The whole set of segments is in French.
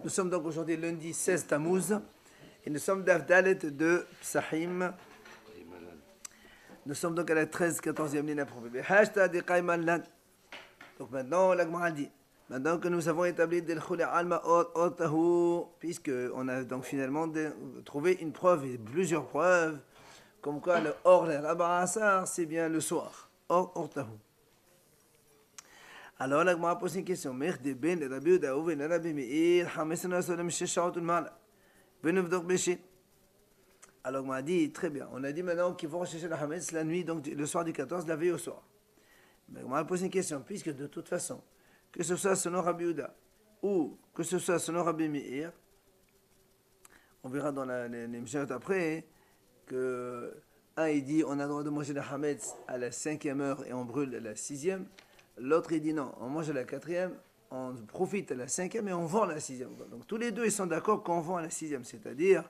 Nous sommes donc aujourd'hui lundi 16 Tammuz et nous sommes d'Avdalet de Psahim. Nous sommes donc à la 13-14e ligne appropriée. Donc maintenant, la Gemara dit, maintenant que nous avons établi Delchul Alma Otahu, puisqu'on a donc finalement trouvé une preuve et plusieurs preuves, comme quoi le Or le Rabba c'est bien le soir. Or Otahu. Alors la Gemara pose une question. Merde ben Rabbi Uda ou ben Rabbi Meir, Hamesana Solem Sheshaotul Mala. Benuvdok Beshit. Alors on m'a dit, très bien, on a dit maintenant qu'il faut rechercher la Hametz la nuit, donc le soir du 14, la veille au soir. Mais on m'a posé une question, puisque de toute façon, que ce soit selon Rabbi Uda ou que ce soit selon Rabbi Meir, on verra dans les Mishnayot après que un il dit on a le droit de manger la Hametz à la 5e heure et on brûle à la 6e. L'autre il dit non, on mange à la 4e, on profite à la 5e et on vend à la 6e. Donc tous les deux ils sont d'accord qu'on vend à la 6e, c'est-à-dire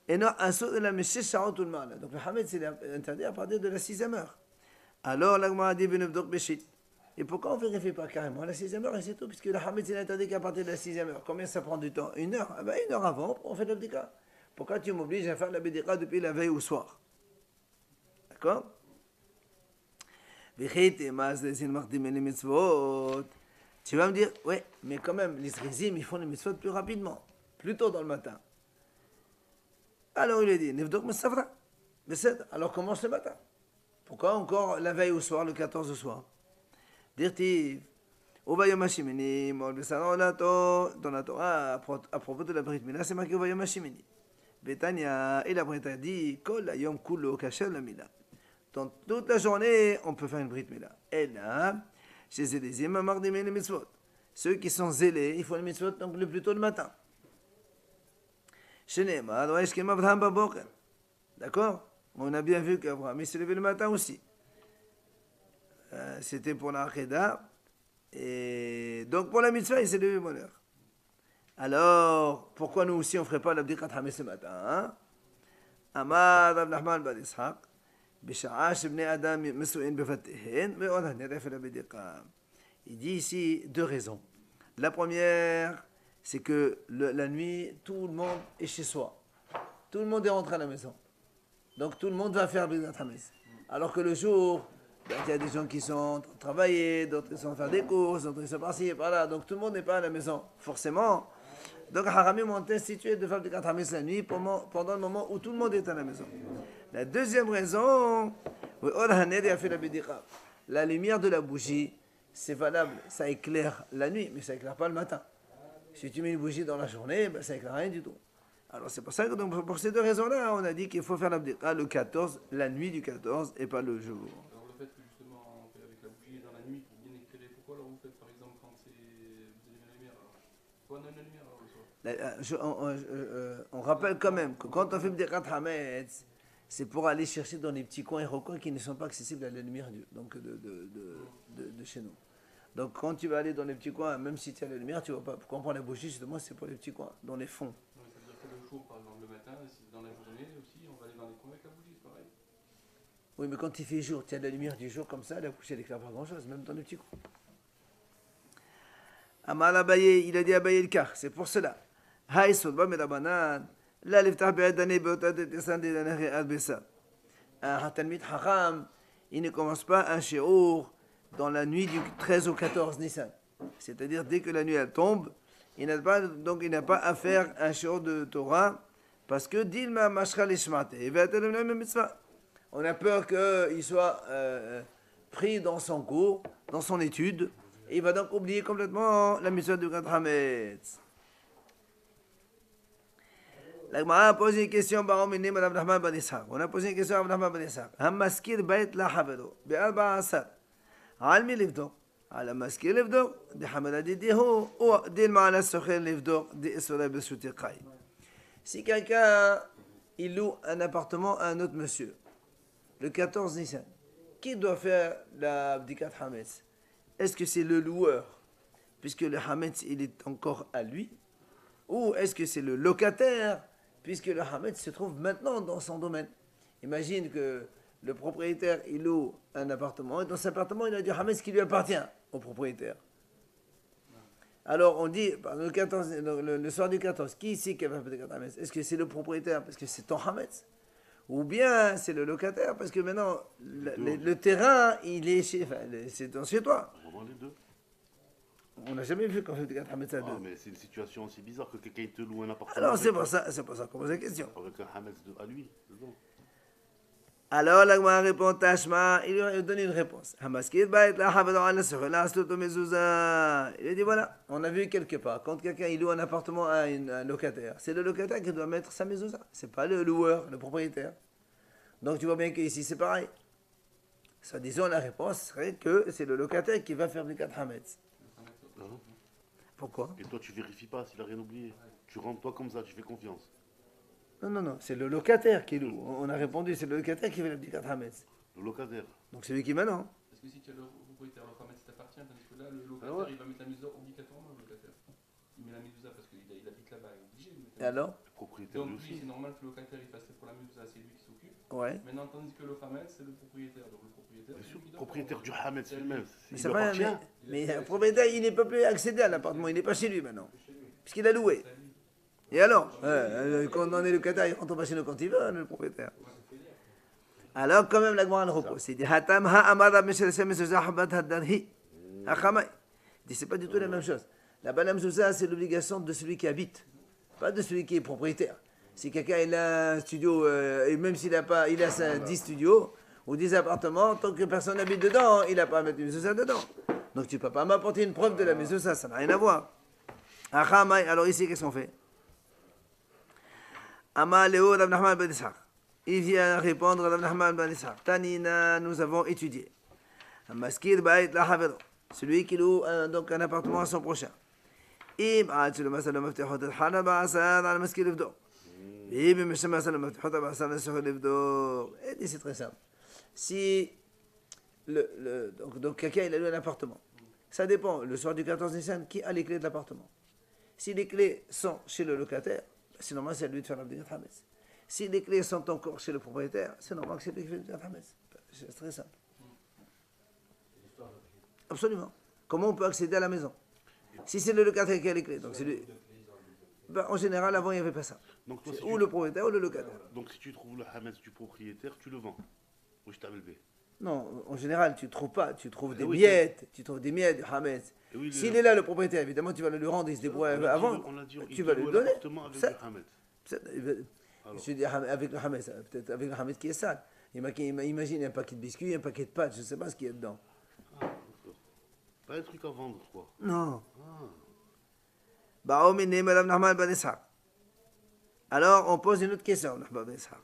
et non, un saut de la Meshé Sharon tout le mal. Donc le Hametz c'est interdit à partir de la 6e heure. Alors l'Agma a dit Benevdok Beshit. Et pourquoi on ne vérifie pas carrément à la 6e heure et c'est tout, puisque le Hametz c'est interdit qu'à partir de la 6e heure. Combien ça prend du temps? 1 heure? Ah ben 1 heure avant, on fait l'abdika. Pourquoi tu m'obliges à faire l'abdika depuis la veille au soir? D'accord? Tu vas me dire, ouais, mais quand même, les Zrizim, ils font les mitzvot plus rapidement, plus tôt dans le matin. Alors il a dit, Nevdok Messavra. Alors commence le matin. Pourquoi encore la veille au soir, le 14 au soir? Dirtiv, Ovayom Hashimini, dans la Torah, à propos de la Brit Mila, c'est marqué Ovayom Hashimini. Betania, et la Brit a dit, Kol Ayom Kulo Kasher la Mila. Donc toute la journée, on peut faire une Brit Mila. Et là, chez Zélizim, Amardimé les mitzvot. Ceux qui sont zélés, il faut les mitzvot donc le plus tôt le matin. Chez Neymar, d'accord? On a bien vu qu'Abraham s'est levé le matin aussi. C'était pour la Akheda. Et donc pour la mitzvah, il s'est levé bonne heure. Alors, pourquoi nous aussi on ne ferait pas l'abdikat Hametz ce matin, hein? Amad Abdurrahman ben Ishaq. Il dit ici deux raisons. La première, c'est que la nuit, tout le monde est chez soi. Tout le monde est rentré à la maison. Donc tout le monde va faire Abdikat Hametz. Alors que le jour, il y a des gens qui sont en train de travailler, d'autres qui sont en train de faire des courses, d'autres qui sont par-ci et par-là. Donc tout le monde n'est pas à la maison, forcément. Donc Haramim ont institué de faire Abdikat Hametz la nuit pendant le moment où tout le monde est à la maison. La deuxième raison, la lumière de la bougie, c'est valable, ça éclaire la nuit, mais ça éclaire pas le matin. Si tu mets une bougie dans la journée, ben, ça éclaire rien du tout. Alors c'est pour ça que donc, pour ces deux raisons-là, on a dit qu'il faut faire l'abdika le 14, la nuit du 14 et pas le jour. Alors le fait que justement on fait avec la bougie dans la nuit pour bien éclairer, pourquoi alors vous faites par exemple quand vous allumez la lumière alors? Pourquoi on a la lumière alors le soir? On rappelle quand même que quand on fait l'abdika Hametz, c'est pour aller chercher dans les petits coins et recoins qui ne sont pas accessibles à la lumière de chez nous. Donc quand tu vas aller dans les petits coins, même si tu as la lumière, tu ne vois pas. Pourquoi on prend la bougie, justement, c'est pour les petits coins, dans les fonds. Non, ça veut dire que le jour, par exemple, le matin, dans la journée aussi, on va aller dans les coins avec la bougie, c'est pareil. Oui, mais quand il fait jour, tu as de la lumière du jour comme ça, la bougie, elle n'éclaire pas grand-chose, même dans les petits coins. Amal Abaye, il a dit Abaye le car, c'est pour cela. Haï Sodba Medabanan. Là, un Talmid Haram, il ne commence pas un shiur dans la nuit du 13 au 14 Nissan. C'est-à-dire, dès que la nuit elle tombe, il n'a pas à faire un shiur de Torah, parce que Dilma Mashra Lishmate, on a peur qu'il soit pris dans son cours, dans son étude, et il va donc oublier complètement la mission de Gad Hametz. La Gemara a posé une question par Madame Abdurrahman ben Ishaq. On a posé une question à Abdurrahman ben Ishaq. Hamaskir bait la havero be'arba asar. Al mi livdok. Al maskir livdok. De hamada didihu ou dil ma'ala sokhir livdok de isra besutiqai. Si quelqu'un il loue un appartement à un autre monsieur, le 14 Nissan, qui doit faire la abdikat Hametz? Est-ce que c'est le loueur, puisque le Hametz il est encore à lui, ou est-ce que c'est le locataire, puisque le Hametz se trouve maintenant dans son domaine? Imagine que le propriétaire, il loue un appartement, et dans cet appartement, il a du Hametz qui lui appartient au propriétaire. Alors on dit, le 14, le soir du 14, qui ici qui va faire Birkat Hametz? Est-ce que c'est le propriétaire parce que c'est ton Hametz? Ou bien c'est le locataire parce que maintenant le terrain, il est c'est chez toi. Vraiment les deux. On n'a jamais vu qu'on fait Birkat Hametz à deux. Ah, mais c'est une situation aussi bizarre que quelqu'un te loue un appartement. Alors c'est pour ça qu'on pose la question. Avec un Hametz à lui, dedans. Alors la Gemara répond Tashma, il lui donne une réponse. Hamaskir bait la hafadou ala sukhla astuto mezouza. Il a dit voilà, on a vu quelque part, quand quelqu'un il loue un appartement à un locataire, c'est le locataire qui doit mettre sa mezouza, c'est pas le loueur, le propriétaire. Donc tu vois bien qu'ici c'est pareil. Ça disons la réponse serait que c'est le locataire qui va faire du 4 hametz. Pourquoi? Et toi tu vérifies pas s'il a rien oublié. Tu rentres toi comme ça, tu fais confiance. Non, c'est le locataire qui loue. On a répondu, c'est le locataire qui fait le petit 4 hametz. Le locataire. Donc c'est lui qui maintenant. Parce que si tu as le propriétaire, le Hametz t'appartient, tandis que là, le locataire, il va mettre la mezouza obligatoirement, le locataire. Il met la mezouza parce qu'il habite là-bas, il est obligé de mettre Et la alors? Le propriétaire lui Donc lui, aussi. c'est normal que le locataire, il fasse pour la mezouza, c'est lui qui s'occupe. Ouais. Maintenant, tandis que le Hametz, c'est le propriétaire. Donc le propriétaire, Bien c'est sûr, lui qui le doit propriétaire du faire. Hametz lui-même. Mais Il c'est lui pas appartient. mais le propriétaire, il ne peut plus accéder à l'appartement, il n'est pas chez lui maintenant. Puisqu'il a loué. Et alors quand on est locataire, il rentre pas chez nous quand il veut, le propriétaire. Alors quand même la Gemara le repose. Il dit Hatam ha'amara mishel mezouza habat hadarhi. Achamay. Il dit c'est pas du tout la même chose. Là-bas la mezouza c'est l'obligation de celui qui habite, pas de celui qui est propriétaire. Si quelqu'un il a un studio, et même s'il a pas, il a 10 studios ou 10 appartements, tant que personne n'habite dedans, il n'a pas à mettre une mezouza dedans. Donc tu peux pas m'apporter une preuve de la mezouza, ça n'a rien à voir. Achamay. Alors ici qu'est-ce qu'on fait? Ama Léo Rav Nachman ben Ishaq. Il vient répondre à Rav Nachman ben Ishaq. Tanina, nous avons étudié. Maskir bait la havedo. Celui qui loue donc un appartement à son prochain. Im aad le masal maftihot al-hana ba'asar al maskir livdo. Im misham masal maftihot ba'asar al sukhul livdo. Et c'est très simple. Si donc quelqu'un il a loué un appartement. Ça dépend, le soir du 14 Nissan, qui a les clés de l'appartement? Si les clés sont chez le locataire, c'est normal c'est à lui de faire l'abdigat hametz. Si les clés sont encore chez le propriétaire, c'est normal que c'est lui qui fait l'abdigat hametz. C'est très simple. Absolument. Comment on peut accéder à la maison? Si c'est le locataire qui a les clés, donc c'est lui. Ben, en général, avant, il n'y avait pas ça. Donc, toi, C'est si ou tu- le propriétaire ou le locataire. Donc si tu trouves le Hametz du propriétaire, tu le vends. Ou je t'avais le Non, en général, tu ne trouves pas. Tu trouves des oui, miettes. Tu trouves des miettes du hametz. Et oui, S'il est là, le propriétaire, évidemment, tu vas le lui rendre, il se débrouille avant. On a dit, Tu vas lui donner. l'appartement avec Ça- le Hametz. Je dis avec le hametz, peut-être avec le hametz qui est sale. Imagine un paquet de biscuits, un paquet de pâtes, je ne sais pas ce qu'il y a dedans. Ah, d'accord. Pas un truc à vendre, quoi. Non. Ah. Baoumine, Madame Nahman Ben Ishaq. Alors, on pose une autre question, Nahman Ben Ishaq.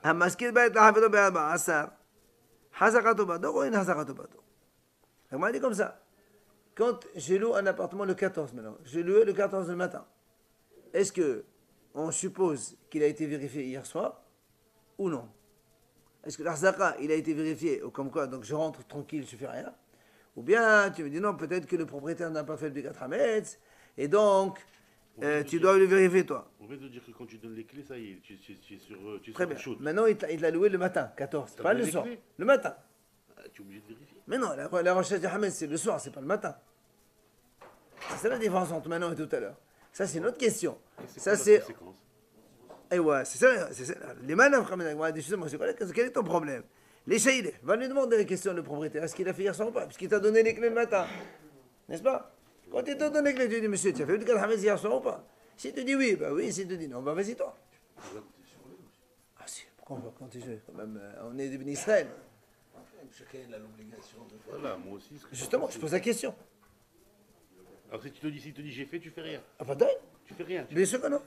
Hamaskir bait la havedo be'arba asar. Hazakato bado ou in hazakato bado? On m'a dit comme ça. Quand je loue un appartement le 14 maintenant, je loue le 14 le matin. Est-ce que on suppose qu'il a été vérifié hier soir ou non? Est-ce que l'arzaka, il a été vérifié ou comme quoi, donc je rentre tranquille, je fais rien? Ou bien tu me dis non, peut-être que le propriétaire n'a pas fait le Birkat Hametz et donc tu dois le vérifier toi. On vient de dire que quand tu donnes les clés, ça y est, tu es sur Très bien. autre chose. Maintenant, il l'a loué le matin, 14, T'as pas donné le les soir. clés Le matin. Ah, tu es obligé de vérifier. Mais non, la recherche du Hametz, c'est le soir, c'est pas le matin. C'est ça la différence entre maintenant et tout à l'heure. Ça, c'est une autre question. Et c'est Ça, quoi la c'est. conséquence? Et ouais, c'est ça. Les manœuvres, justement, c'est quoi, quel est ton problème? Les Shaïlés, va lui demander les questions, le propriétaire, est-ce qu'il a fait hier soir ou pas? Puisqu'il t'a donné les clés le matin. N'est-ce pas? Quand il t'a donné les clés, tu dis, monsieur, tu as fait le Birkat Hametz hier soir ou pas? Si tu dis oui, bah oui. Si tu dis non, bah vas-y toi. Ah si, pourquoi on va continuer quand même? On est devenu Israël. Chacun a l'obligation de faire. Voilà, moi aussi. Justement, je pose la question. Alors si tu te dis, s'il te dit j'ai fait, tu fais rien. Ah, pas dingue? Tu fais rien. Bien sûr que non.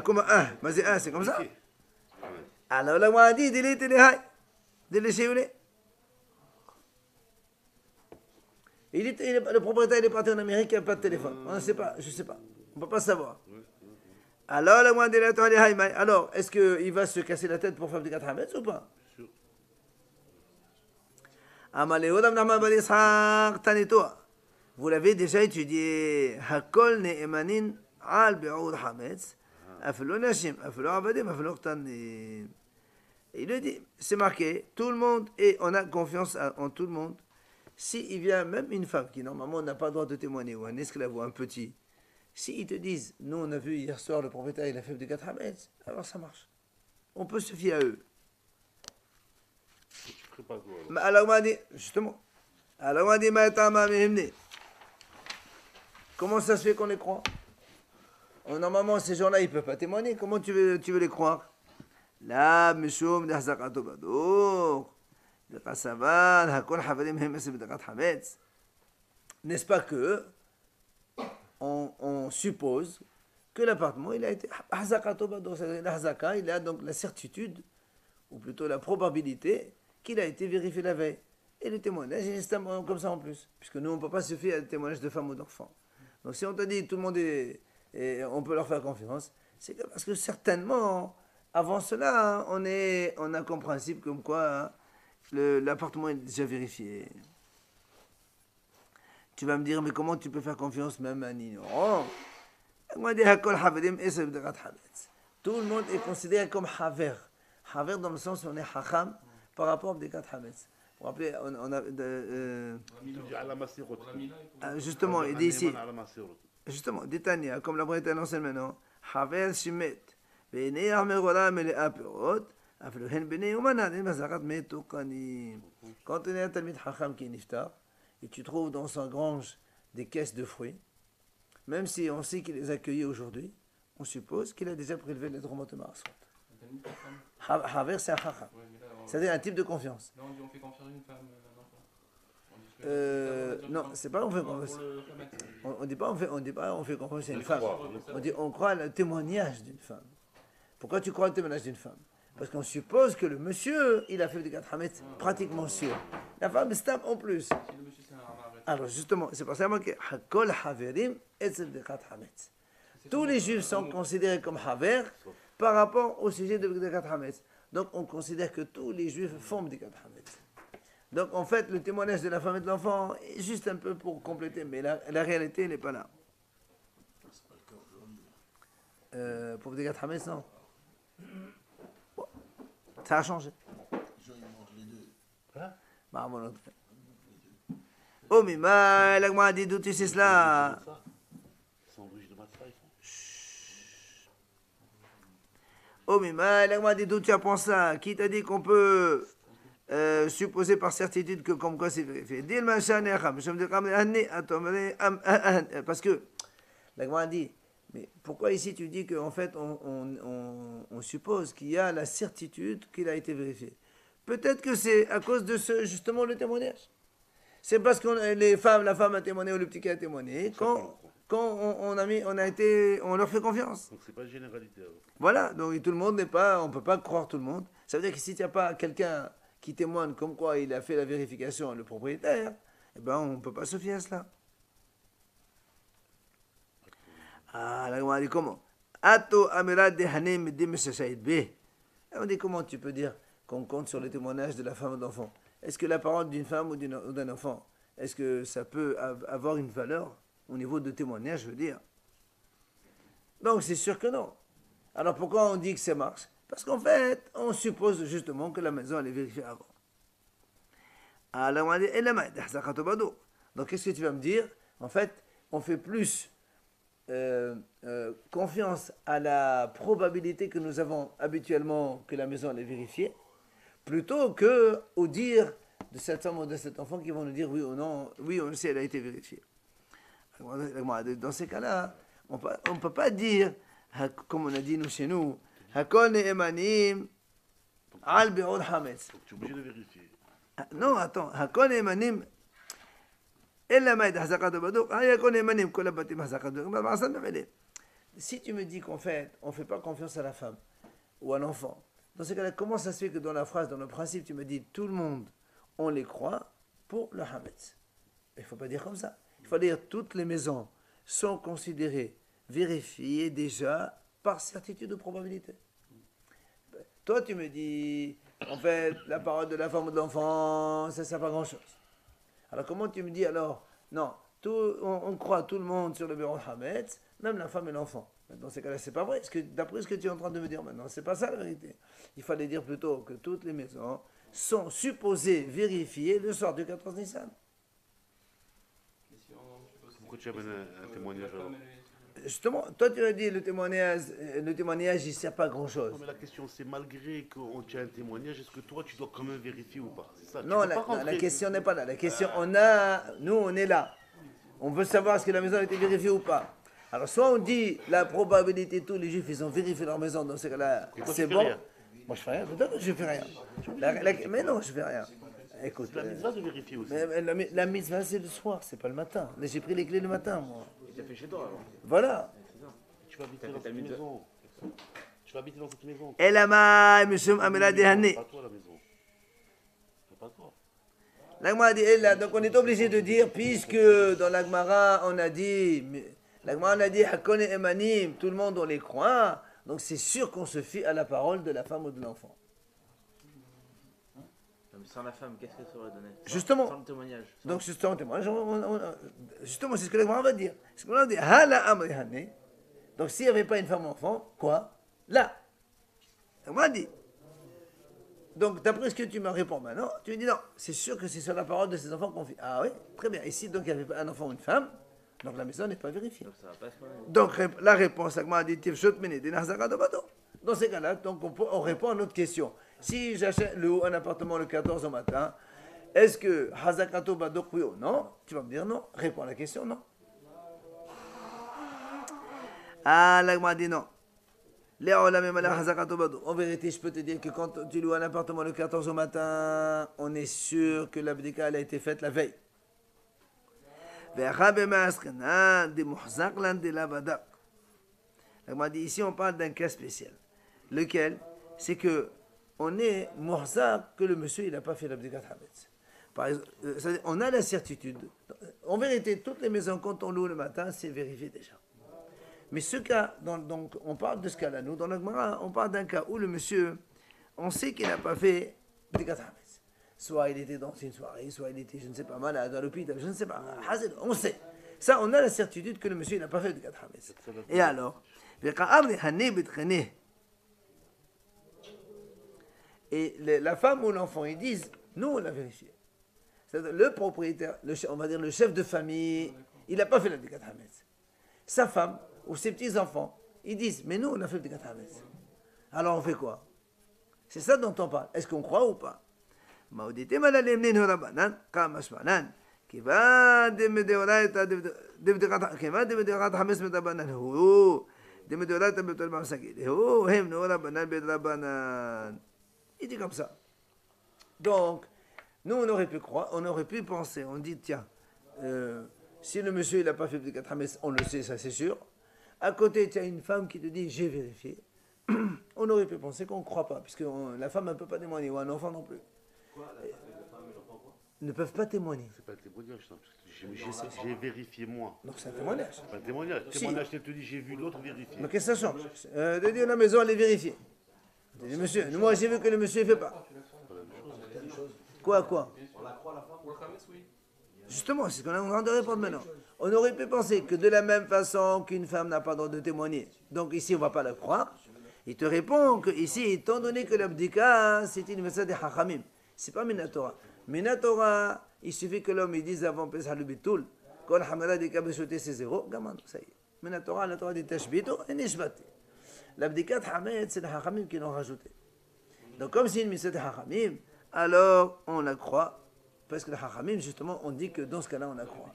Comment un? Vas-y, c'est comme ça. Ok. Alors là, moi, dit, dis-les, dis-les chez vous. Le propriétaire il est parti en Amérique, il n'y a pas de téléphone. On ne sait pas, je ne sais pas. On ne peut pas savoir. Alors, le moins alors, est-ce qu'il va se casser la tête pour faire du 4 Hametz ou pas? Sûr. Vous l'avez déjà étudié. Hakol ne'emanin al be'oud Hametz. Afelo nashim, afelo abadim, afelo qtanim. Il le dit, c'est marqué, tout le monde, et on a confiance en tout le monde, s'il vient même une femme qui normalement n'a pas le droit de témoigner, ou un esclave ou un petit, s'ils te disent, nous on a vu hier soir le propriétaire il a fait de 4 hametz, alors ça marche. On peut se fier à eux. Tu ferais pas quoi alors? Mais alors on m'a dit, justement, alors on m'a dit, comment ça se fait qu'on les croit? Normalement ces gens-là ils ne peuvent pas témoigner, comment tu veux les croire? Là, Mishum d'Ahzakato Badour, de Kassavan, Hakol Havalim Hemes B'Dakat Hametz. N'est-ce pas que on suppose que l'appartement il a été Ahzakato Badour, c'est-à-dire l'Ahzaka, il a donc la certitude, ou plutôt la probabilité, qu'il a été vérifié la veille. Et le témoignage est comme ça en plus, puisque nous on ne peut pas se fier à des témoignages de femmes ou d'enfants. Donc si on te dit tout le monde est, et on peut leur faire confiance, c'est que parce que certainement. Avant cela, on a comme principe comme quoi l'appartement est déjà vérifié. Tu vas me dire, mais comment tu peux faire confiance même à un ignorant? Tout le monde est considéré comme haver. Haver dans le sens où on est hacham par rapport à Bdekat Hametz. Vous vous rappelez, on a... justement, il dit ici, justement, Détania, comme la Bretagne enseigne maintenant, haver shimet. Quand on est un talmid hacham qui est niftar, et tu trouves dans son grange des caisses de fruits, même si on sait qu'il les a accueillis aujourd'hui, on suppose qu'il a déjà prélevé les dromot de Marasot. Haver, c'est un hacham. C'est-à-dire un type de confiance. Là, on fait confiance à une femme, non, c'est pas on fait confiance. On dit pas on fait confiance à une femme. On dit on croit le témoignage d'une femme. Pourquoi tu crois le témoignage d'une femme? Parce qu'on suppose que le monsieur, il a fait des 4 hametz, pratiquement sûr. La femme, c'est en plus. Alors justement, c'est pour ça que Hakol Haverim et des 4 hametz. Tous les juifs sont considérés comme haver par rapport au sujet de des 4 hametz. Donc on considère que tous les juifs font des 4 hametz. Donc en fait, le témoignage de la femme et de l'enfant est juste un peu pour compléter, mais la réalité n'est pas là. Pour des 4 hametz, non. Bon, ça a changé. Les gens ils mangent les deux. Bah, mon autre. Oh, mais mal, la gma dit d'où tu sais cela. Sandwich de matzah, ils font. Oh, mais mal, la gma dit d'où tu apprends ça. Qui t'a dit qu'on peut supposer par certitude que comme quoi c'est vérifié? Dis le machin, parce que la gma dit. Mais pourquoi ici tu dis qu'en fait on suppose qu'il y a la certitude qu'il a été vérifié? Peut-être que c'est à cause de justement le témoignage. C'est parce que la femme a témoigné ou le petit qui a témoigné, quand on leur fait confiance. Donc c'est pas une généralité alors. Voilà, donc tout le monde n'est pas, on ne peut pas croire tout le monde. Ça veut dire que si il n'y a pas quelqu'un qui témoigne comme quoi il a fait la vérification, le propriétaire, eh ben on ne peut pas se fier à cela. Ah, là, on dit comment? On dit comment tu peux dire qu'on compte sur le témoignage de la femme ou de l'enfant? Est-ce que la parole d'une femme ou d'un enfant, est-ce que ça peut avoir une valeur au niveau de témoignage, je veux dire? Donc c'est sûr que non. Alors pourquoi on dit que ça marche? Parce qu'en fait, on suppose justement que la maison elle est vérifiée avant. Alors on dit, donc qu'est-ce que tu vas me dire? En fait, on fait plus confiance à la probabilité que nous avons habituellement que la maison elle est vérifiée, plutôt que au dire de cette femme ou de cet enfant qui vont nous dire oui ou non, oui on sait elle a été vérifiée. Dans ces cas-là, on ne peut pas dire, comme on a dit nous chez nous, Hakol ne'emanim al be'od hametz. Donc tu es obligé de vérifier. Non, attends, Hakol ne'emanim si tu me dis qu'en fait, on ne fait pas confiance à la femme ou à l'enfant, dans ce cas-là, comment ça se fait que dans la phrase, dans le principe, tu me dis tout le monde, on les croit pour le hametz? Il ne faut pas dire comme ça. Il faut dire toutes les maisons sont considérées, vérifiées déjà par certitude ou probabilité. Toi, tu me dis, en fait, la parole de la femme ou de l'enfant, ça ne sert pas grand-chose. Alors comment tu me dis alors, non, on croit tout le monde sur le bureau Hametz, même la femme et l'enfant. Dans ces cas-là, c'est pas vrai. D'après ce que tu es en train de me dire maintenant, c'est pas ça la vérité. Il fallait dire plutôt que toutes les maisons sont supposées vérifier le soir du 14 Nissan. Pourquoi tu amènes un témoignage alors? Justement, toi tu as dit le témoignage il ne sert pas à grand Non, chose. mais la question c'est malgré qu'on tient un témoignage, est-ce que toi tu dois quand même vérifier ou pas? C'est ça. Tu Non, peux pas la rentrer. question n'est pas là. La question, nous on est là. On veut savoir est-ce que la maison a été vérifiée ou pas. Alors soit on dit la probabilité, tous les juifs ils ont vérifié leur maison, dans ce cas-là, Et toi, c'est tu fais bon. rien. Moi je fais rien, peut-être que je fais rien. Mais non, je fais rien. Écoute, C'est la mitzvah de vérifier aussi. mais la mitzvah c'est le soir, c'est pas le matin. Là j'ai pris les clés le matin, moi. Tu as fait chez toi alors. Voilà. Tu vas habiter T'as dans fait ta cette mitzvah. maison. Tu vas habiter dans cette maison. Elama, Mishum Amela Dehane. Pas toi la maison. C'est pas toi. L'Agmara dit, donc on est obligé de dire, puisque dans l'Agmara on a dit, Hakone Emanim, tout le monde on les croit, donc c'est sûr qu'on se fie à la parole de la femme ou de l'enfant. Non, mais sans la femme, qu'est-ce que ça aurait donné Justement. Sans le témoignage. Donc justement, justement c'est ce que l'Agmara va dire. Ce qu'on va dire, Hala Amri Hane. Donc s'il n'y avait pas une femme ou enfant, quoi? Là. L'Agmara dit. Donc, d'après ce que tu me réponds maintenant, tu me dis non, c'est sûr que c'est sur la parole de ces enfants qu'on fait. Ah oui, très bien. Ici, donc, il n'y avait pas un enfant ou une femme, donc la maison n'est pas vérifiée. Donc ça va pas se faire. Donc, la réponse, dans ces cas-là, donc on répond à notre question. Si j'achète un appartement le 14 au matin, est-ce que Hazakato Badok oui ou non? Tu vas me dire non. Réponds à la question, non. Ah, l'Agma dit non. En vérité, je peux te dire que quand tu loues un appartement le 14 au matin, on est sûr que l'abdika a été faite la veille. Ici, on parle d'un cas spécial. Lequel? C'est que on est muhzaq que le monsieur il n'a pas fait l'abdikat hametz. Par exemple, on a la certitude. En vérité, toutes les maisons, quand on loue le matin, c'est vérifié déjà. Mais ce cas, donc on parle de ce cas-là, nous, dans le Gemara, on parle d'un cas où le monsieur, on sait qu'il n'a pas fait l'abdikat hametz. Soit il était dans une soirée, soit il était, je ne sais pas, malade à l'hôpital, je ne sais pas, on sait. Ça, on a la certitude que le monsieur il n'a pas fait l'abdikat hametz. Et alors, et la femme ou l'enfant, ils disent, nous on l'a vérifié. C'est-à-dire, le propriétaire, on va dire le chef de famille, il n'a pas fait l'abdikat hametz. Sa femme ou ses petits-enfants, ils disent, mais nous on a fait l'abdikat hametz. Alors on fait quoi? C'est ça dont on parle. Est-ce qu'on croit ou pas? Il dit comme ça. Donc, nous, on aurait pu croire, on aurait pu penser, on dit, tiens, si le monsieur, il n'a pas fait de Hametz, on le sait, ça c'est sûr. À côté, tu as une femme qui te dit, j'ai vérifié. On aurait pu penser qu'on ne croit pas, puisque la femme ne peut pas témoigner, ou un enfant non plus. Quoi, la femme et l'enfant quoi? Ne peuvent pas témoigner. C'est pas un témoignage, ça. J'ai vérifié moi. Donc c'est un témoignage. C'est pas un témoignage. Si. Témoignage, elle te dit j'ai vu l'autre vérifier. Mais qu'est-ce que ça change? De dire la maison, elle est vérifiée. Tu dis, monsieur, moi j'ai vu que le monsieur ne fait pas. Quoi? On la croit la femme pour le Hametz, oui. Justement, c'est ce qu'on est en train de répondre maintenant. On aurait pu penser que de la même façon qu'une femme n'a pas le droit de témoigner, donc ici on ne va pas la croire. Il te répond que ici, étant donné que l'abdika, c'est une message des hachamim, c'est pas Minatora. Minatora, il suffit que l'homme il dise avant Pesach le bitul, quand le hamara dit qu'abechoté c'est zéro, gamin, ça y est. Minatora, la Torah dit tashbito et nishbati. L'abdikat hamed, c'est les hachamim qui l'ont rajouté. Donc comme c'est une message des hachamim, alors on la croit. Parce que les hachamim, justement, on dit que dans ce cas-là, on la croit.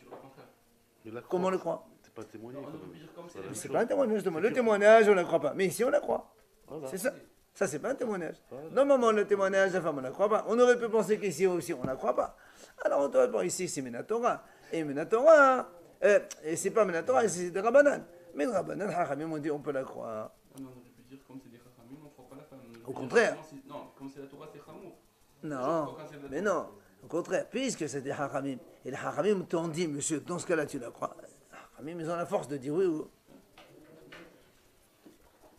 Mais la Comment on croix, le croit? c'est pas témoigné quand même. Mais c'est pas un témoignage, justement. Le témoignage, on ne la croit pas. Mais ici, on la croit. Voilà. C'est ça. Ça, c'est pas un témoignage. Normalement, le témoignage, la femme, on ne la croit pas. On aurait pu penser qu'ici aussi, on ne la croit pas. Alors, on te répond, ici, c'est Minatora. Et Minatora, et c'est pas Minatora, c'est des Rabbanan. Mais les Rabbanan, hachamim, on dit, on peut la croire. Non, mais on aurait pu dire comme c'est des Chachamim, on ne croit pas la femme. Au contraire. Non, comme c'est la Torah, c'est Chamour. Non, mais non. Au contraire, puisque c'est des hachamim, et les hachamim t'ont dit, monsieur, dans ce cas-là, tu la crois. Les hachamim, ils ont la force de dire oui ou.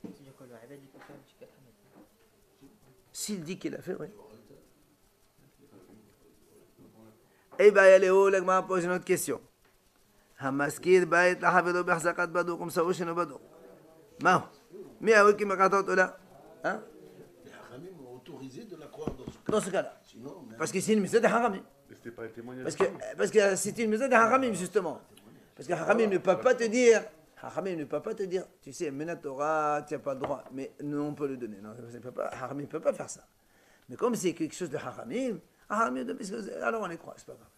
C'est-à-dire que le Rabbin, il peut faire un petit peu. S'il dit qu'il a fait, oui. Eh bien, Yaléo, l'agma pose une autre question. Hamaskir bait la havedo behzakat badou, comme ça, ou chez nos badou. Mao, mais à qui m'a gâté là. Hein? Les Haramim ont autorisé de la croire dans ce cas. Dans ce cas-là. Sinon, même Parce que c'est une mise des haramim. Mais c'était pas un témoignage. Parce que c'est une maison des haramim, justement. Parce que Hachamim ne peut pas te dire, tu sais, Menatora, tu n'as pas le droit, mais nous on peut le donner. Non, Hachamim ne peut pas faire ça. Mais comme c'est quelque chose de Hachamim, alors on les croit, c'est pas grave.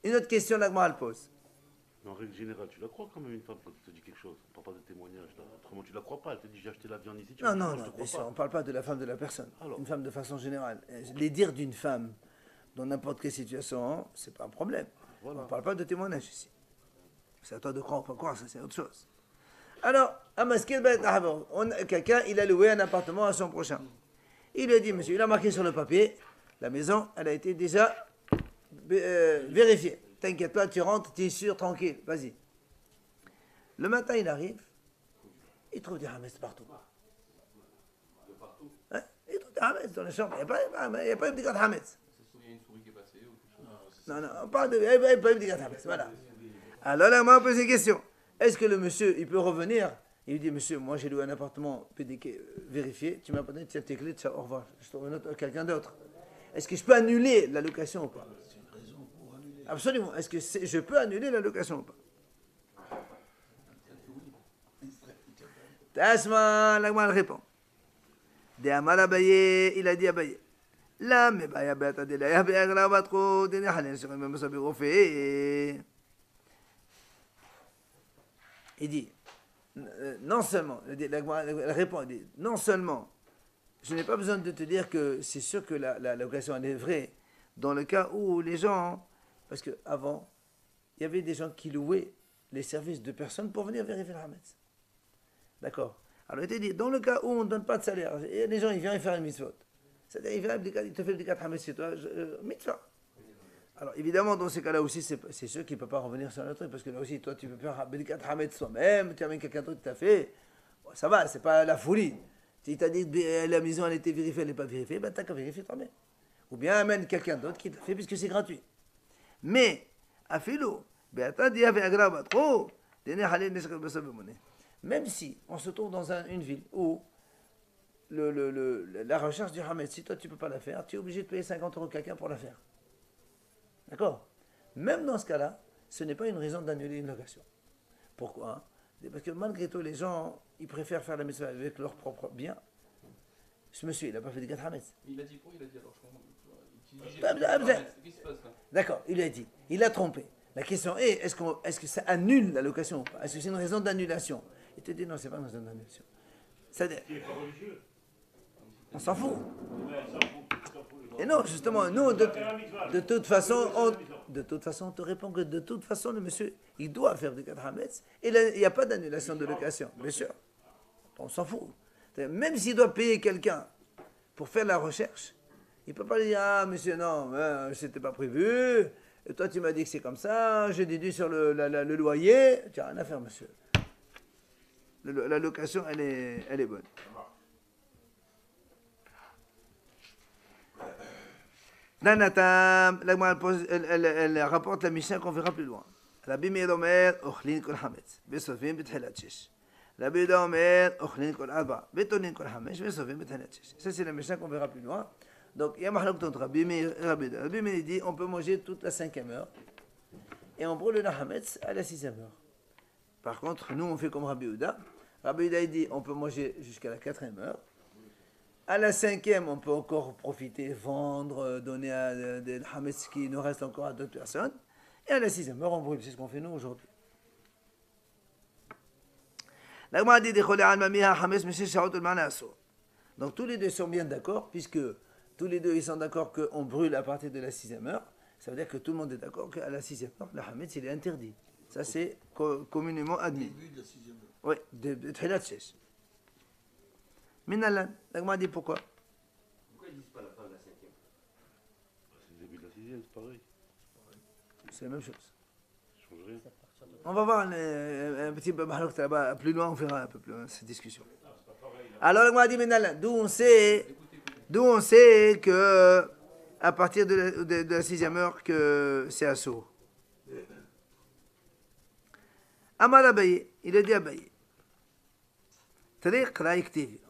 Une autre question, l'Agma elle pose. Mais en règle générale, tu la crois quand même une femme quand elle te dit quelque chose? On parle pas de témoignage là. Autrement, tu la crois pas. Elle te dit j'ai acheté la viande ici. Non, je te bien crois sûr, pas. on ne parle pas de la femme de la personne. Alors. Une femme de façon générale. Les dires d'une femme dans n'importe quelle situation, c'est pas un problème. Voilà. On ne parle pas de témoignage ici. C'est à toi de croire ou pas croire, ça c'est autre chose. Alors, quelqu'un, il a loué un appartement à son prochain. Il lui a dit, monsieur, il a marqué sur le papier, la maison, elle a été déjà vérifiée. T'inquiète pas, tu rentres, tu es sûr, tranquille, vas-y. Le matin, il arrive, il trouve des hametz partout. Hein? Il trouve des hametz dans la chambre, il n'y a pas eu de gâteau hametz. Il y a une souris qui est passée ou quelque chose. Non, on parle de. Il n'y a pas eu de gâteau hametz, voilà. Alors là, moi, on pose une question. Est-ce que le monsieur, il peut revenir? Il lui dit, monsieur, moi j'ai loué un appartement PDK vérifié, tu m'as pas donné tes clés, au revoir, je trouve quelqu'un d'autre. Est-ce que je peux annuler la location ou pas? C'est une raison pour annuler. Absolument. Est-ce que je peux annuler la location ou pas? Tasma, l'agma répond. De Amar Abaye, il a dit Abaye. Là, mais Baya Beata de la Yabe Agrabatro, de Nehalen, sur même sa bérofé. Il dit, non seulement, elle répond, elle dit, non seulement, je n'ai pas besoin de te dire que c'est sûr que la location elle est vraie, dans le cas où les gens, parce qu'avant, il y avait des gens qui louaient les services de personnes pour venir vérifier le Hametz. D'accord. Alors il te dit, dans le cas où on ne donne pas de salaire, et les gens ils viennent faire une mitzvot, c'est-à-dire il te fait le dikat Hametz chez toi, mitzvah. Alors évidemment, dans ces cas-là aussi, c'est sûr qu'il ne peut pas revenir sur le truc, parce que là aussi, toi tu peux faire Bedikat Hametz toi-même, tu amènes quelqu'un d'autre qui t'a fait, bon, ça va, c'est pas la folie. Si tu as dit que la maison elle était vérifiée, elle n'est pas vérifiée, ben tu n'as qu'à vérifier toi-même. Ou bien amène quelqu'un d'autre qui t'a fait, puisque c'est gratuit. Mais, à philo, même si on se trouve dans une ville où la recherche du Hametz, si toi tu ne peux pas la faire, tu es obligé de payer 50 € quelqu'un pour la faire. D'accord? Même dans ce cas-là, ce n'est pas une raison d'annuler une location. Pourquoi? Parce que malgré tout, les gens, ils préfèrent faire la mitzvah avec leur propre bien. Ce monsieur, il n'a pas fait de gâteau Hametz. Il a dit quoi? Il a dit alors, je comprends. Qu'est-ce qui se passe là? D'accord, il a dit. Il a trompé. La question est, est-ce que ça annule la location ou pas? Est-ce que c'est une raison d'annulation? Il te dit non, c'est pas une raison d'annulation. C'est-à-dire, on s'en fout. Et non, justement, nous, de toute façon, on te répond que de toute façon, le monsieur, il doit faire du gâteau Hametz. Et il n'y a pas d'annulation de location, bien sûr. On s'en fout. Même s'il doit payer quelqu'un pour faire la recherche, il ne peut pas dire, ah, monsieur, non, c'était pas prévu. Et toi, tu m'as dit que c'est comme ça, j'ai déduit sur le loyer. Tu n'as rien à faire, monsieur. La location, elle est bonne. Nanatam, elle rapporte la Mishnah qu'on verra plus loin. Rabbi Meir Omer, Ochlin Kol Hametz, Besofim Betchelat Shesh. Rabbi Yehuda Omer, Ochlin Kol Arba, Betonin Kol Hamesh, Besofim Betchelat Shesh. Ça, c'est la Mishnah qu'on verra plus loin. Donc, il y a Mahlok entre Rabbi Meir et Rabbi Yehuda. Rabbi Meir dit on peut manger toute la 5e heure et on brûle le Hametz à la 6e heure. Par contre, nous, on fait comme Rabbi Yehuda. Rabbi Yehuda dit on peut manger jusqu'à la 4e heure. À la 5e, on peut encore profiter, vendre, donner à des hametz qui nous reste encore à d'autres personnes. Et à la 6e heure, on brûle. C'est ce qu'on fait nous aujourd'hui. Donc tous les deux sont bien d'accord, puisque tous les deux ils sont d'accord qu'on brûle à partir de la 6e heure. Ça veut dire que tout le monde est d'accord qu'à la 6e heure, le hametz il est interdit. Ça c'est communément admis. Début de la 6e heure. Oui, de Tchilat Shesh. Minalan, l'agma dit pourquoi? Pourquoi ils disent pas la fin de la 5e? C'est le début de la 6e, c'est pareil. C'est la même chose. Ça change rien. On va voir un petit peu là-bas, plus loin, on verra un peu plus loin cette discussion. Alors, l'agma dit Minalan, d'où on sait que à partir de la 6e heure que c'est assourd. Amar Abaye, il a dit Abaye.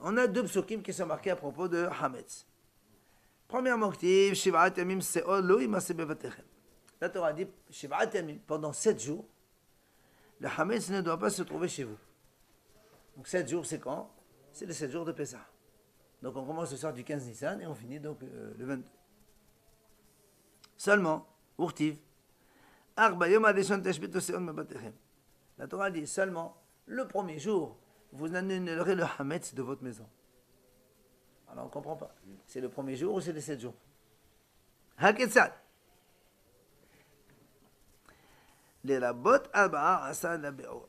On a deux psukim qui sont marqués à propos de Hametz. Premièrement, La Torah dit, Shiv'at Yamim, pendant 7 jours, le Hametz ne doit pas se trouver chez vous. Donc 7 jours, c'est quand? C'est les 7 jours de Pessah. Donc on commence le soir du 15 Nissan et on finit donc le 22. Seulement, Urtiv, Arba Yom Adeshon Teshbitu Seon Mabatechem. La Torah dit seulement, le premier jour, vous annulerez le Hametz de votre maison. Alors on ne comprend pas. C'est le premier jour ou c'est les 7 jours? Haketzad. Les rabot Arba'a Asad Labe'or.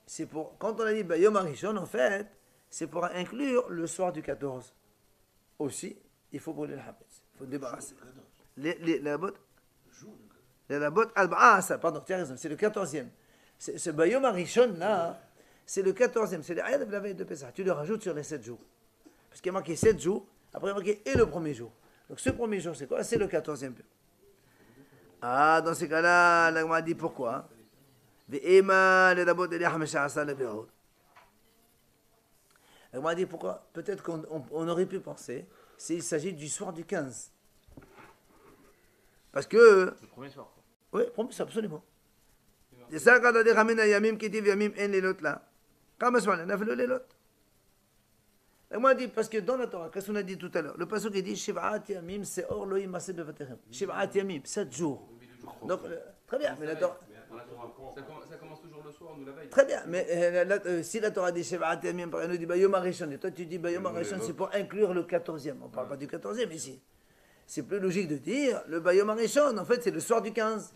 C'est pour, quand on a dit Yom Arishon, en fait, c'est pour inclure le soir du 14. Aussi, il faut brûler le Hametz. Il faut débarrasser. Les rabot Arba'a Asad, pardon, tu as raison, c'est le 14e. Ce Bayom Arishon là, c'est le 14e, c'est l'ayat de la veille de Pessah. Tu le rajoutes sur les 7 jours. Parce qu'il y a marqué 7 jours, après il y a marqué et le premier jour. Donc ce premier jour, c'est quoi? C'est le 14e. Ah, dans ces cas-là, l'agma dit pourquoi? L'agma dit pourquoi? Peut-être qu'on aurait pu penser s'il s'agit du soir du 15. Parce que... Le premier soir. Oui, premier soir, absolument. C'est ça quand on a dit Ramina Yamim Kitiv Yamim En Lelot là. Comment ça va? On a fait le Lelot. Et moi, dit, parce que dans la Torah, qu'est-ce qu'on a dit tout à l'heure? Le passage qui dit Shiv'at Yamim Seor Lo Yimase Bevaterem. Shiv'at Yamim, 7 jours. Donc, très bien, mais la Torah. Ça commence toujours le soir, nous la veille. Très bien, mais si la Torah dit Shiv'at Yamim, elle nous dit Bayom Arishon, et toi tu dis Bayom Arishon, c'est pour inclure le 14e. On ne parle pas du 14e ici. C'est plus logique de dire le Bayom Arishon, en fait, c'est le soir du 15.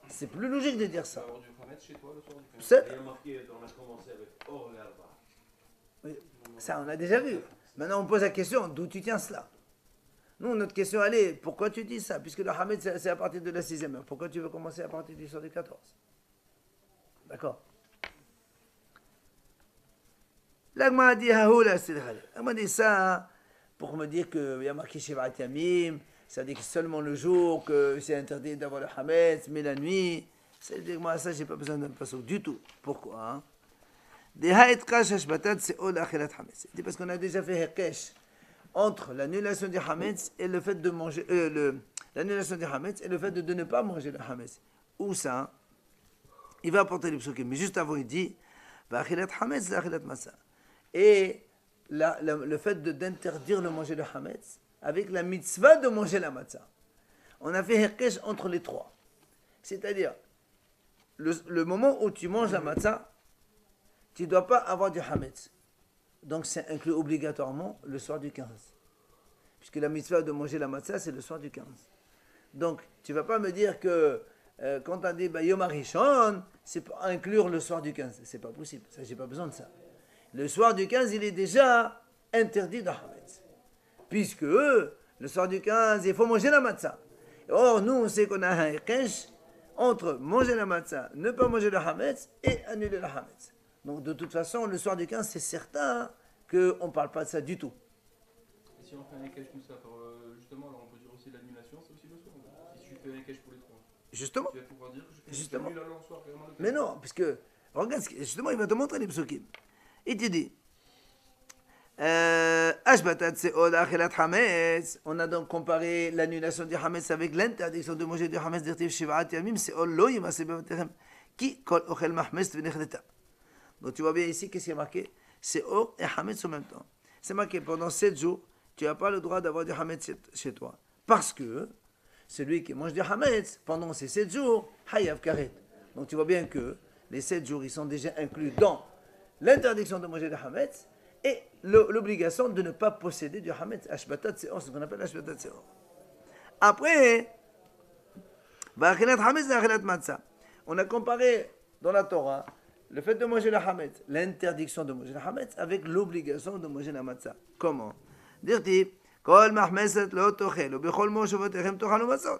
C'est plus logique de dire ça. Alors, du Hametz chez toi le soir du 15. C'est... Il y a marqué, on a commencé avec Or et Alba. Oui, ça, on a déjà vu. Maintenant, on pose la question, d'où tu tiens cela? Nous, notre question, elle est, pourquoi tu dis ça? Puisque le Hametz, c'est à partir de la 6e heure. Pourquoi tu veux commencer à partir du soir du 14? D'accord. L'agma a dit, l'agma dit ça pour me dire qu'il y a marqué Shiv'at Yamim, ça dit que seulement le jour, que c'est interdit d'avoir le Hametz, mais la nuit. C'est-à-dire, moi, ça, j'ai pas besoin d'un passage du tout. Pourquoi? C'est parce qu'on a déjà fait Hekesh entre l'annulation du Hametz et le fait de manger, l'annulation du Hametz et le fait de ne pas manger le Hametz. Où ça? Il va apporter les psukim, mais juste avant il dit et le fait d'interdire de manger le Hametz avec la mitzvah de manger la matzah. On a fait Hekesh entre les trois. C'est-à-dire, le moment où tu manges la matzah, tu ne dois pas avoir du Hametz. Donc, c'est inclus obligatoirement le soir du 15. Puisque la mitzvah de manger la matzah, c'est le soir du 15. Donc, tu ne vas pas me dire que quand on dit Yom Arishon, c'est pour inclure le soir du 15. Ce n'est pas possible. Ça, je n'ai pas besoin de ça. Le soir du 15, il est déjà interdit de Hametz. Puisque le soir du 15, il faut manger la matzah. Or, nous, on sait qu'on a un Hekesh entre manger la matzah, ne pas manger le Hametz et annuler le Hametz. Donc de toute façon, le soir du 15, c'est certain qu'on ne parle pas de ça du tout. Et si on fait un Hekesh comme ça, justement, alors on peut dire aussi l'annulation, c'est aussi le soir. Si tu fais un Hekesh pour les trois. Justement. Tu vas pouvoir dire que je fais Justement. une annule alors le soir, carrément le 15. Mais non, puisque, regarde, justement, il va te montrer les psukim. Il te dit, on a donc comparé l'annulation du Hametz avec l'interdiction de manger du Hametz d'Irtiv Shiv'at Yamim, c'est Lo Yimase Bevaterem, qui kol ochel mahmetz v'nechdeta. Donc tu vois bien ici, qu'est-ce qui est marqué? C'est Or et Hametz en même temps. C'est marqué, pendant 7 jours, tu n'as pas le droit d'avoir du Hametz chez toi. Parce que celui qui mange du Hametz, pendant ces 7 jours, Hayav Karet. Donc tu vois bien que les 7 jours, ils sont déjà inclus dans l'interdiction de manger du Hametz et l'obligation de ne pas posséder du Hametz. Ashbatat Seor, c'est ce qu'on appelle Ashbatat Seor. Après, on a comparé dans la Torah le fait de manger le Hametz, l'interdiction de manger le Hametz, avec l'obligation de manger la matzah. Comment? Dirti, Kol mahmeset lo tochel, ou bechol moshavotechem tochalu matzot.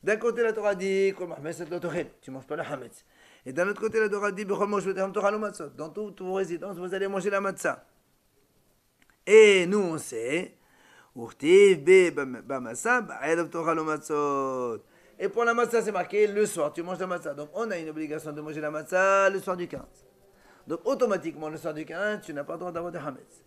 D'un côté, la Torah dit, Kol mahmeset lo tochel, tu ne manges pas le Hametz. Et d'un autre côté, la Torah dit, bechol moshavotechem tochalu matzot. Dans toutes vos résidences, vous allez manger la matzah. Et nous, on sait, Urtiv be bamasa, ba'edav tochalu matzot. Et pour la matzah, c'est marqué le soir, tu manges la matzah. Donc, on a une obligation de manger la matzah le soir du 15. Donc, automatiquement, le soir du 15, tu n'as pas le droit d'avoir de Hametz.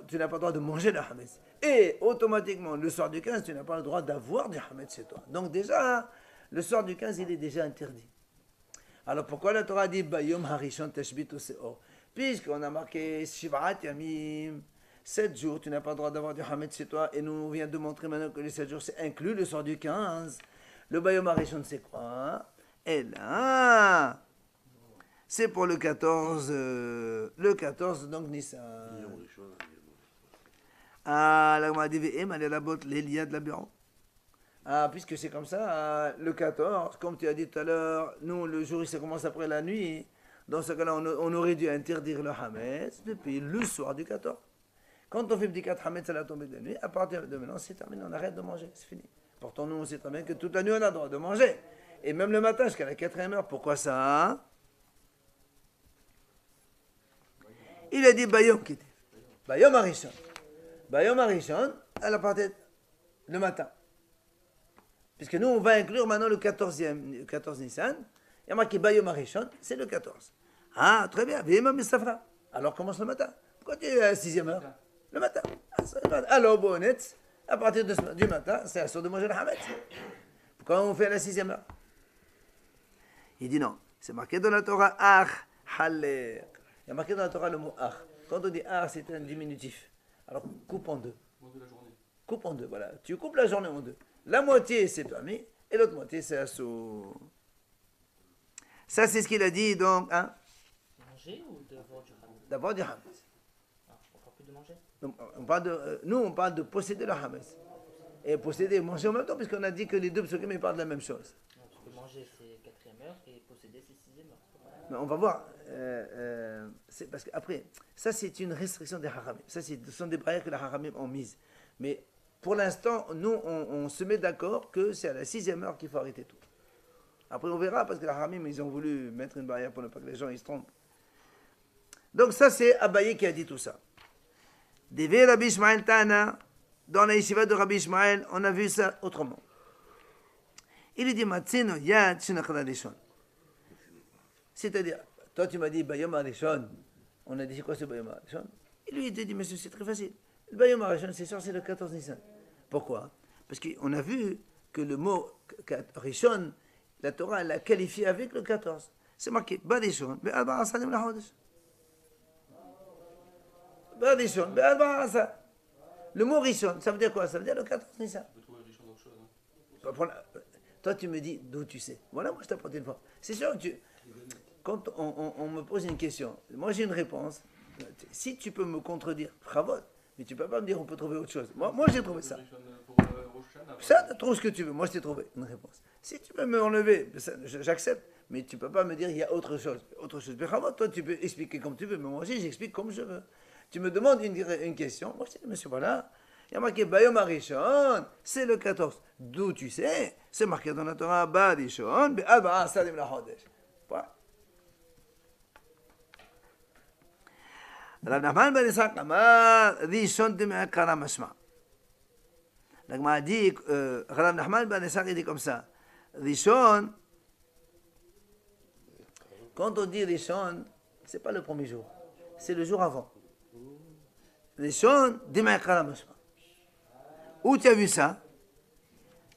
tu n'as pas le droit de manger le hametz. Et automatiquement, le soir du 15, tu n'as pas le droit d'avoir du hametz chez toi. Donc déjà, le soir du 15, il est déjà interdit. Alors pourquoi la Torah dit Bayom Harishon Tashbitu Seor? Puisqu'on a marqué Shivat Yamim, 7 jours, tu n'as pas le droit d'avoir du hametz chez toi. Et nous, on vient de montrer maintenant que les 7 jours, c'est inclus le soir du 15. Le Bayom Harishon, c'est quoi? Et là, c'est pour le 14, donc Nissan. Ah, la Gemara dit Ve'em, elle est la botte, l'Elia de la bureau. Ah, puisque c'est comme ça, le 14, comme tu as dit tout à l'heure, nous, le jour, ça commence après la nuit. Dans ce cas-là, on aurait dû interdire le hametz depuis le soir du 14. Quand on fait petit 4 hametz à la tombée de la nuit, à partir de maintenant, c'est terminé, on arrête de manger, c'est fini. Pourtant, nous, on sait très bien que toute la nuit, on a le droit de manger. Et même le matin, jusqu'à la 4e heure. Pourquoi ça? Il a dit Bayom Kittif. Bayom Harishon. Bayom Harishon, à la partie le matin. Puisque nous, on va inclure maintenant le 14 Nissan. Il y a marqué Bayom Harishon, c'est le 14. Ah, très bien. Alors commence le matin. Pourquoi tu es à la 6e heure? Le matin. Alors, bonnet, à partir du matin, c'est à sort de manger le hametz. Pourquoi on fait à la 6e heure? Il dit non. C'est marqué dans la Torah Ach Halek. Il y a marqué dans la Torah le mot Ach. Quand on dit Ach, c'est un diminutif. Alors coupe en deux. Coupe en deux, voilà. Tu coupes la journée en deux. La moitié, c'est permis, et l'autre moitié, c'est assaut. Ça, c'est ce qu'il a dit, donc, hein? Manger ou d'avoir du hametz? D'avoir du hametz. Ah, on parle plus de manger? Donc, nous, on parle de posséder le hametz. Et posséder et manger en même temps, puisqu'on a dit que les deux psukim, ils parlent de la même chose. Non, parce que manger, c'est 4e heure, et posséder, c'est 6e heure. Mais on va voir. Parce qu'après, ça, c'est une restriction des haramim. Ça, ce sont des barrières que les haramim ont mises. Mais pour l'instant, nous, on se met d'accord que c'est à la 6e heure qu'il faut arrêter tout. Après, on verra, parce que les haramim, ils ont voulu mettre une barrière pour ne pas que les gens ils se trompent. Donc ça, c'est Abaye qui a dit tout ça. Devé Rabbi Ishmael Tana, dans la yeshiva de Rabbi Ishmael, on a vu ça autrement. Il dit, Matzino yad shenachal rishon. C'est-à-dire, toi tu m'as dit Bayom Harishon. On a dit c'est quoi ce Bayom Harishon? Et lui il te dit, monsieur, c'est très facile. Le Bayom Harishon, c'est sûr, c'est le 14 Nissan. Pourquoi? Parce qu'on a vu que le mot Rishon, la Torah l'a qualifié avec le 14. C'est marqué Badishon, Be'adbar Asadim la Hodesh. Badishon, Be'adbar Asad. Le mot Rishon, ça veut dire quoi? Ça veut dire le 14 Nissan. On peut trouver Rishon d'autre chose. Hein. Toi, tu me dis d'où tu sais. Voilà, moi je t'apporte une fois. C'est sûr que quand on me pose une question, moi j'ai une réponse. Si tu peux me contredire, bravo. Mais tu ne peux pas me dire on peut trouver autre chose. Moi j'ai trouvé ça. Rishon pour Rosh Hashanah, Ça, trouve ce que tu veux. Moi, je t'ai trouvé une réponse. Si tu peux me enlever, j'accepte. Mais tu ne peux pas me dire il y a autre chose. Autre chose. Mais bravo, toi, tu peux expliquer comme tu veux. Mais moi aussi, j'explique comme je veux. Tu me demandes une question. Moi, je dis, monsieur, voilà. Il y a marqué Bayom Harishon, c'est le 14. D'où tu sais? C'est marqué dans la Torah Badishon, Be'adbar Asadim la Hodesh. Voilà. Rav Nachman ben Yitzhak Amar, Rishon de Me'akara Mashma. La Gemara dit, Rav Nachman ben Yitzhak il dit comme ça. Rishon, quand on dit Rishon, c'est pas le premier jour, c'est le jour avant. Rishon de Me'akara Mashma. Où tu as vu ça?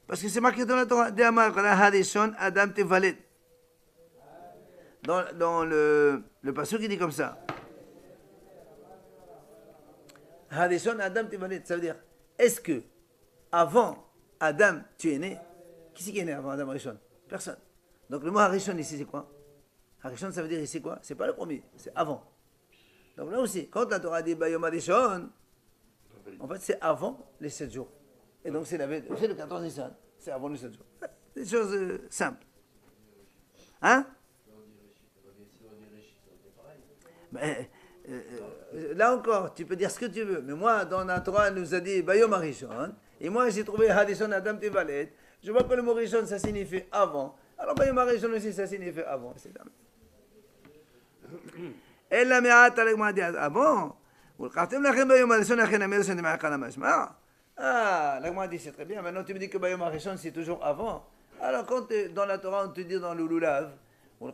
Parce que c'est marqué dans la Torah, de Amar Harishon Adam Tevalet. Dans le passage qui dit comme ça. Harishon Adam Tevalet, ça veut dire, est-ce que avant Adam tu es né? Qui c'est qui est né avant Adam Harishon? Personne. Donc le mot Harishon ici c'est quoi? Harishon ça veut dire ici quoi? C'est pas le premier, c'est avant. Donc là aussi, quand la Torah dit Bayom Harishon, en fait c'est avant les 7 jours. Et donc c'est le 14 Nissan, c'est avant les 7 jours. C'est des choses simples. Hein? Mais, là encore, tu peux dire ce que tu veux. Mais moi, dans la Torah, elle nous a dit Bayom Harishon. Et moi, j'ai trouvé Harishon Adam Tevalet. Je vois que le mot Rishon, ça signifie avant. Alors Bayom Harishon aussi, ça signifie avant. C'est dingue. Et la Me'at avec moi dit avant. Ah, la Gemara dit c'est très bien. Maintenant tu me dis que Bayom Harishon c'est toujours avant. Alors quand dans la Torah on te dit dans le Lulav, vous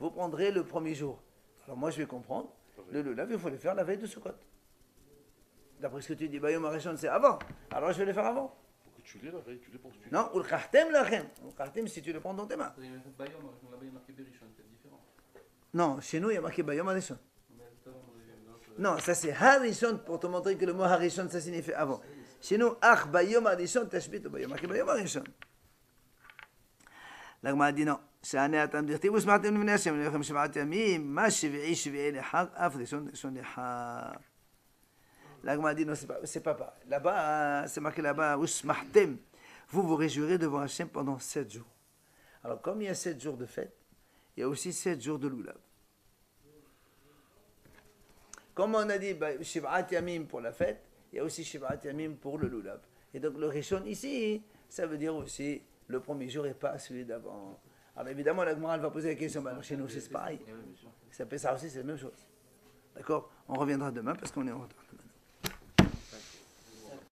prendrez le premier jour. Alors moi je vais comprendre, le lulav, il faut le faire la veille de Sukkot. D'après ce que tu dis, Bayom Arishon c'est avant. Alors je vais le faire avant. Pour que tu l'aies la veille, tu l'aies pour que tu Non, ou le Kartem lachem. Le Kartem si tu le prends dans tes mains. Bayom, là-bas il y a marqué Berishon, c'est différent. Non, chez nous il y a marqué Bayom Arishon. Mais tout à l'heure, on avait une autre- Non, ça c'est Harishon pour te montrer que le mot Harishon ça signifie avant. Chez nous, Ach Bayom Arishon, Tashbit ou Bayom, marqué Bayom Arishon. L'Agma dit non. שאני אתם דכתיבו ושמעתם לבני השם לכם 7 ימים, מה שביעי לחג, אף ראשון לחג. L'Agma dit non, c'est pas pareil. Là-bas, c'est marqué là-bas, ושמחתם. Vous vous réjouirez devant Hachem pendant 7 jours. Alors, comme il y a 7 jours de fête, il y a aussi 7 jours de lulav. Comme on a dit, Shiv'at Yamim pour la fête, il y a aussi Shiv'at Yamim pour le lulav. Et donc, le Rishon ici, ça veut dire aussi, le premier jour et pas celui d'avant. Alors évidemment, la Gemara, elle va poser la question, alors chez nous c'est pareil. Ça aussi, c'est la même chose. D'accord? On reviendra demain parce qu'on est en retard.